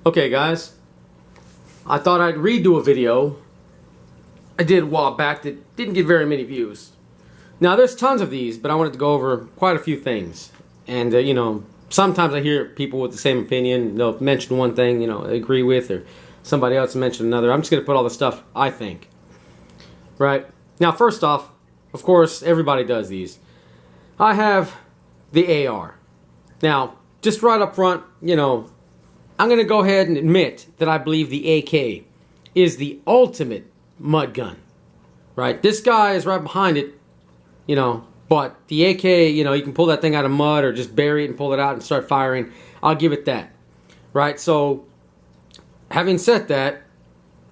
Okay guys, I thought I'd redo a video I did a while back that didn't get very many views. Now there's tons of these, but I wanted to go over quite a few things. And you know, sometimes I hear people with the same opinion, they'll mention one thing, you know, they agree with, or somebody else mention another. I'm just going to put all the stuff I think. Right? Now first off, of course, everybody does these. I have the AR. Now, just right up front, you know, I'm going to go ahead and admit that I believe the AK is the ultimate mud gun, right? This guy is right behind it, you know, but the AK, you know, you can pull that thing out of mud or just bury it and pull it out and start firing. I'll give it that, right? So, having said that,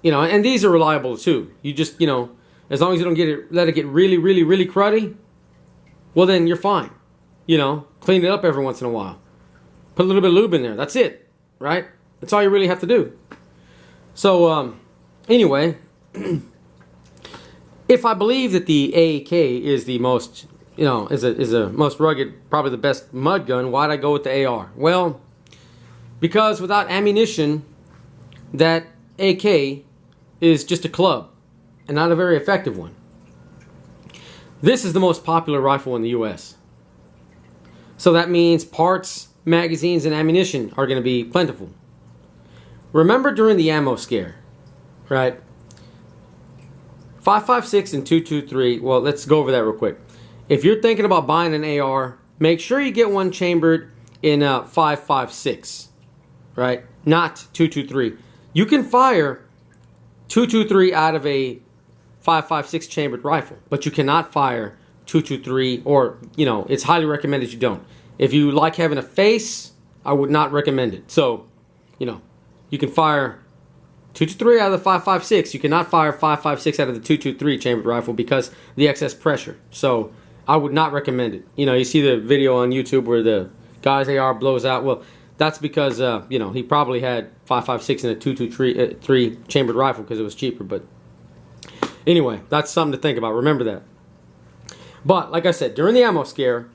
you know, and these are reliable too. You just, you know, as long as you don't let it get really, really, really cruddy, well then you're fine. You know, clean it up every once in a while. Put a little bit of lube in there. That's it. Right? That's all you really have to do. So, anyway, if I believe that the AK is the most, you know, is a most rugged, probably the best mud gun, why'd I go with the AR? Well, because without ammunition, that AK is just a club, and not a very effective one. This is the most popular rifle in the U.S. So that means parts, magazines, and ammunition are going to be plentiful. Remember during the ammo scare, right? 5.56 and 2.23, well, let's go over that real quick. If you're thinking about buying an AR, make sure you get one chambered in 5.56, right? Not 2.23. You can fire 2.23 out of a 5.56 chambered rifle, but you cannot fire 2.23, or, you know, it's highly recommended you don't. If you like having a face, I would not recommend it. So, you know, you can fire 2.23 out of the 5.56. You cannot fire 5.56 out of the 2.23 chambered rifle because of the excess pressure. So, I would not recommend it. You know, you see the video on YouTube where the guy's AR blows out. Well, that's because, you know, he probably had 5.56 in a 2.23 chambered rifle because it was cheaper. But anyway, that's something to think about. Remember that. But, like I said, during the ammo scare,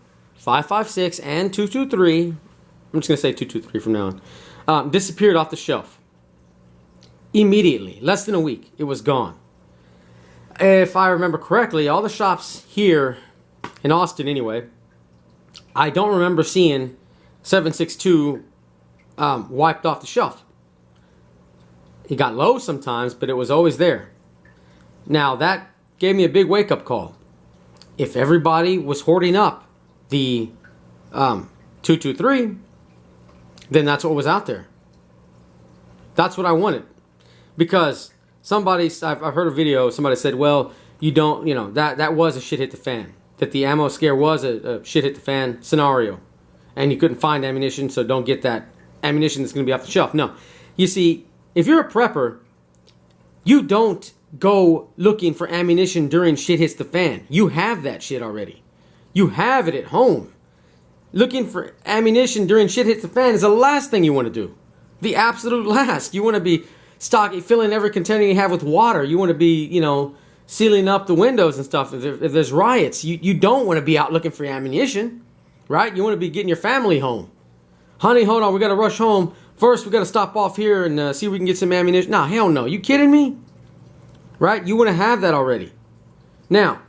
5.56 and 2.23, I'm just going to say 2.23 from now on, disappeared off the shelf. Immediately. Less than a week. It was gone. If I remember correctly, all the shops here, in Austin anyway, I don't remember seeing 7.62 wiped off the shelf. It got low sometimes, but it was always there. Now, that gave me a big wake-up call. If everybody was hoarding up the 2.23, then that's what was out there. That's what I wanted. Because I've heard a video, somebody said, well, you don't, you know, that was a shit hit the fan. That the ammo scare was a shit hit the fan scenario. And you couldn't find ammunition, so don't get that ammunition that's going to be off the shelf. No. You see, if you're a prepper, you don't go looking for ammunition during shit hits the fan. You have that shit already. You have it at home. Looking for ammunition during shit hits the fan is the last thing you want to do. The absolute last. You want to be filling every container you have with water. You want to be, you know, sealing up the windows and stuff. If there's riots, you don't want to be out looking for ammunition, right? You want to be getting your family home. Honey, hold on, we got to rush home. First, we got to stop off here and see if we can get some ammunition. Nah, hell no. You kidding me? Right? You want to have that already. Now,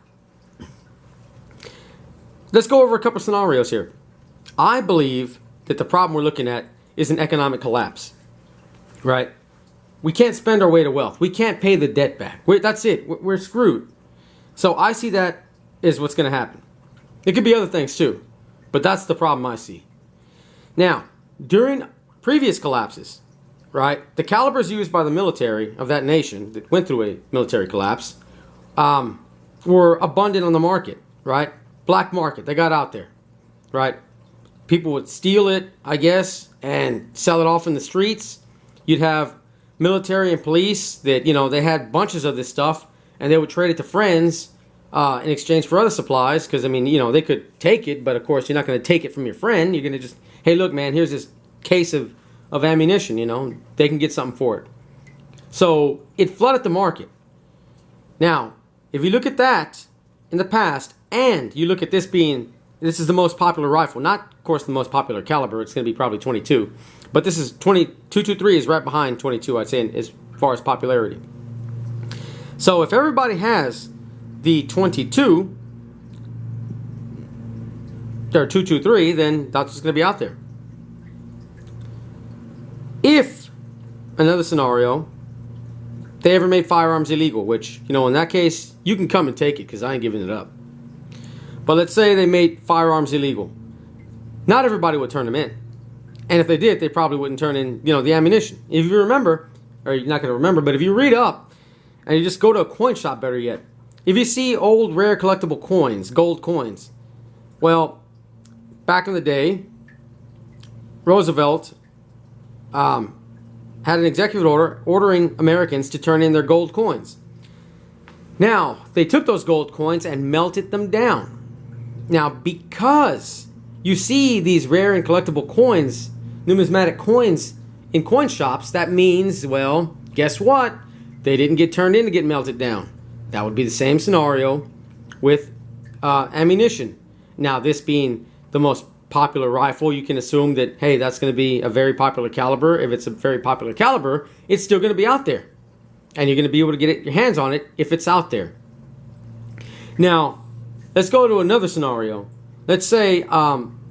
let's go over a couple scenarios here. I believe that the problem we're looking at is an economic collapse. Right? We can't spend our way to wealth. We can't pay the debt back. That's it. We're screwed. So I see that is what's going to happen. It could be other things too. But that's the problem I see. Now, during previous collapses, right, the calibers used by the military of that nation that went through a military collapse were abundant on the market, right? Black market, they got out there, right? People would steal it, I guess, and sell it off in the streets. You'd have military and police that, you know, they had bunches of this stuff, and they would trade it to friends in exchange for other supplies, because, I mean, you know, they could take it, but of course you're not going to take it from your friend. You're going to just, hey, look, man, here's this case of ammunition, you know, they can get something for it. So it flooded the market. Now, if you look at that in the past, and you look at this being, this is the most popular rifle, not, of course, the most popular caliber, it's going to be probably 22, But this is 223 is right behind 22, I'd say, as far as popularity. So if everybody has the 22 or 223, then that's what's going to be out there. If, another scenario, they ever made firearms illegal, which, you know, in that case, you can come and take it because I ain't giving it up. But let's say they made firearms illegal. Not everybody would turn them in. And if they did, they probably wouldn't turn in, you know, the ammunition. If you remember, or you're not going to remember, but if you read up and you just go to a coin shop, better yet, if you see old rare collectible coins, gold coins, well, back in the day, Roosevelt had an executive order ordering Americans to turn in their gold coins. Now, they took those gold coins and melted them down. Now, because you see these rare and collectible coins, numismatic coins, in coin shops, that means, well, guess what? They didn't get turned in to get melted down. That would be the same scenario with ammunition. Now, this being the most popular rifle, you can assume that, hey, that's going to be a very popular caliber. If it's a very popular caliber, it's still going to be out there. And you're going to be able to get your hands on it if it's out there. Now, let's go to another scenario. Let's say,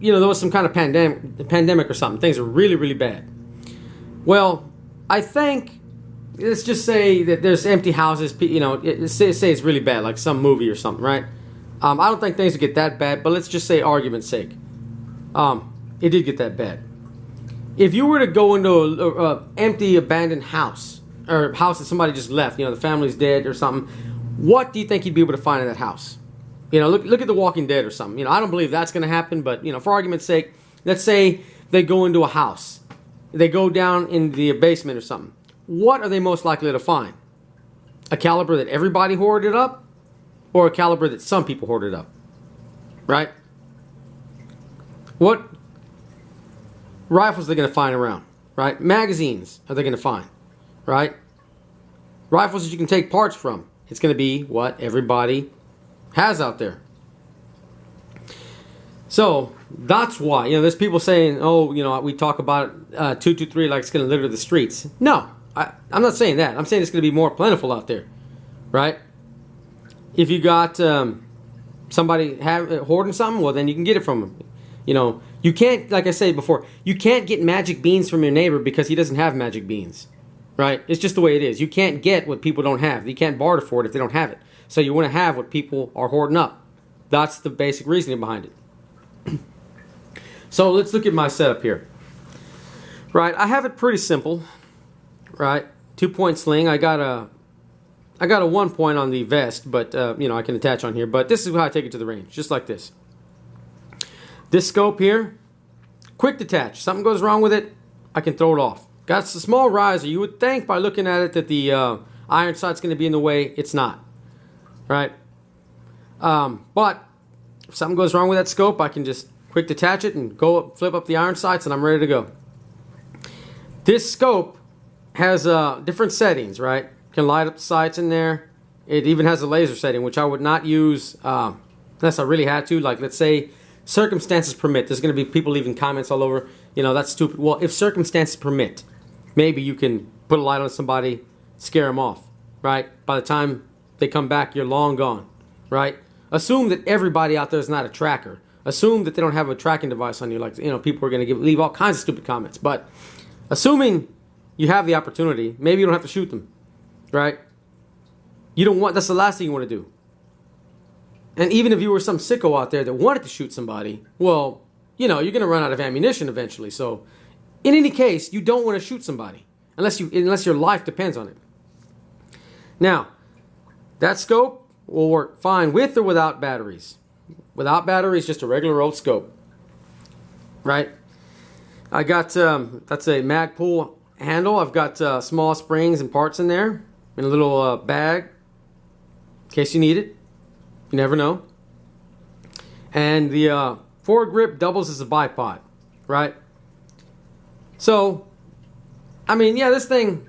you know, there was some kind of pandemic or something. Things are really, really bad. Well, I think, let's just say that there's empty houses, you know, say it's really bad, like some movie or something, right? I don't think things would get that bad, but let's just say, argument's sake, it did get that bad. If you were to go into an empty, abandoned house, or a house that somebody just left, you know, the family's dead or something, what do you think you'd be able to find in that house? You know, look at The Walking Dead or something. You know, I don't believe that's going to happen, but, you know, for argument's sake, let's say they go into a house. They go down in the basement or something. What are they most likely to find? A caliber that everybody hoarded up? Or a caliber that some people hoarded up? Right? What rifles are they going to find around? Right? Magazines are they going to find? Right? Rifles that you can take parts from. It's going to be what everybody has out there. So that's why, you know, there's people saying, oh, you know, we talk about 223 like it's going to litter the streets. No, I'm not saying that. I'm saying it's going to be more plentiful out there, right? If you got somebody hoarding something, well, then you can get it from them. You know, you can't, like I said before, you can't get magic beans from your neighbor because he doesn't have magic beans, right? It's just the way it is. You can't get what people don't have. You can't barter for it if they don't have it. So you want to have what people are hoarding up. That's the basic reasoning behind it. So let's look at my setup here. Right, I have it pretty simple. Right, 2-point sling. I got a 1 point on the vest, but you know, I can attach on here. But this is how I take it to the range, just like this. This scope here, quick detach. Something goes wrong with it, I can throw it off. Got a small riser. You would think by looking at it that the iron sight's going to be in the way. It's not. Right? But if something goes wrong with that scope, I can just quick detach it and go up, flip up the iron sights, and I'm ready to go. This scope has different settings, right? Can light up the sights in there. It even has a laser setting, which I would not use unless I really had to. Like, let's say circumstances permit. There's going to be people leaving comments all over. You know, that's stupid. Well, if circumstances permit, maybe you can put a light on somebody, scare them off, right? By the time they come back, you're long gone, right? Assume that everybody out there is not a tracker. Assume that they don't have a tracking device on you. Like, you know, people are going to leave all kinds of stupid comments. But assuming you have the opportunity, maybe you don't have to shoot them, right? You don't want, that's the last thing you want to do. And even if you were some sicko out there that wanted to shoot somebody, well, you know, you're going to run out of ammunition eventually. So in any case, you don't want to shoot somebody unless your life depends on it. Now, that scope will work fine with or without batteries. Without batteries, just a regular old scope, right? I got, that's a Magpul handle. I've got small springs and parts in there in a little bag in case you need it. You never know. And the foregrip doubles as a bipod, right? So, I mean, yeah, this thing,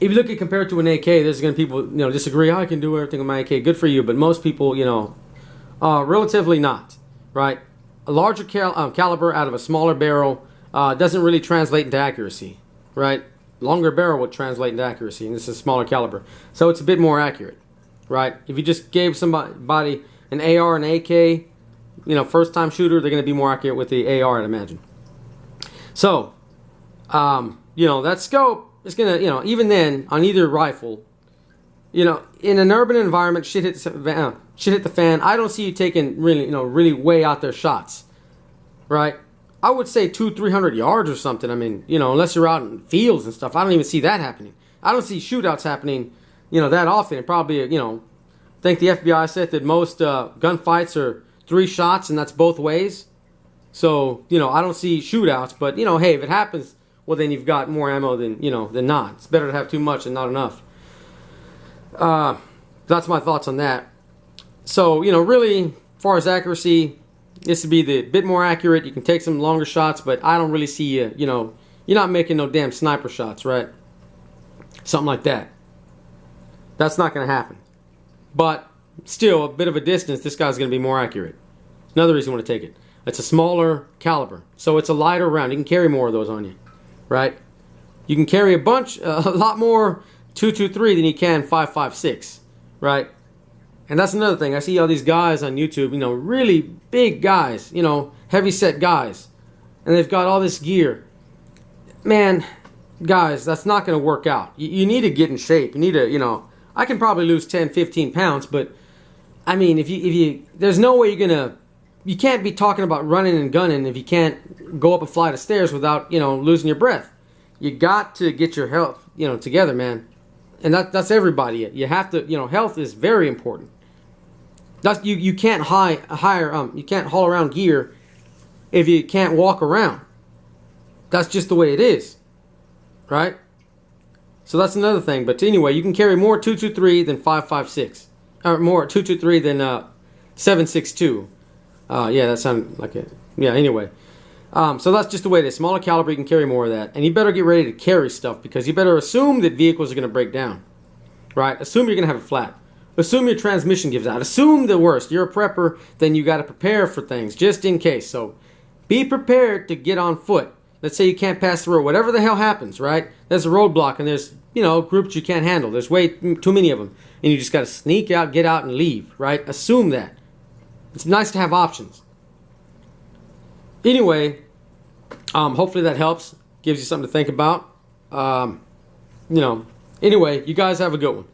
if you look at compared to an AK, there's going to be people, you know, disagree. I can do everything with my AK. Good for you. But most people, you know, relatively not, right? A larger caliber out of a smaller barrel, doesn't really translate into accuracy, right? Longer barrel would translate into accuracy, and this is smaller caliber. So it's a bit more accurate, right? If you just gave somebody an AR and AK, you know, first time shooter, they're going to be more accurate with the AR, I'd imagine. So, you know, that scope is going to, you know, even then, on either rifle, you know, in an urban environment, shit hit the fan. I don't see you taking really, you know, really way out there shots, right? I would say 200-300 yards or something. I mean, you know, unless you're out in fields and stuff, I don't even see that happening. I don't see shootouts happening, you know, that often. And probably, you know, I think the FBI said that most gunfights are 3 shots, and that's both ways. So, you know, I don't see shootouts. But, you know, hey, if it happens, well, then you've got more ammo than, you know, than not. It's better to have too much than not enough. That's my thoughts on that. So, you know, really, as far as accuracy, this would be the bit more accurate. You can take some longer shots, but I don't really see you, you know, you're not making no damn sniper shots, right? Something like that. That's not going to happen. But still, a bit of a distance, this guy's going to be more accurate. Another reason you want to take it. It's a smaller caliber, so it's a lighter round. You can carry more of those on you, right? You can carry a lot more 223 than you can 5.56, right? And that's another thing. I see all these guys on YouTube, you know, really big guys, you know, heavy set guys, and they've got all this gear. Man, guys, that's not going to work out. You need to get in shape. You need to, you know, I can probably lose 10, 15 pounds, but I mean, if you there's no way you can't be talking about running and gunning if you can't go up a flight of stairs without, you know, losing your breath. You got to get your health, you know, together, man. And that's everybody. You have to, you know, health is very important. That's you can't you can't haul around gear if you can't walk around. That's just the way it is, right? So that's another thing. But anyway, you can carry more 223 than 5.56, or more 223 than 7.62. Yeah, that sounded like it. Yeah. Anyway, so that's just the way it is. Smaller caliber, you can carry more of that, and you better get ready to carry stuff because you better assume that vehicles are going to break down, right? Assume you're going to have it flat. Assume your transmission gives out. Assume the worst. You're a prepper, then you got to prepare for things just in case. So be prepared to get on foot. Let's say you can't pass the road. Whatever the hell happens, right? There's a roadblock and there's, you know, groups you can't handle. There's way too many of them. And you just got to sneak out, get out, and leave, right? Assume that. It's nice to have options. Anyway, hopefully that helps. Gives you something to think about. You know, anyway, you guys have a good one.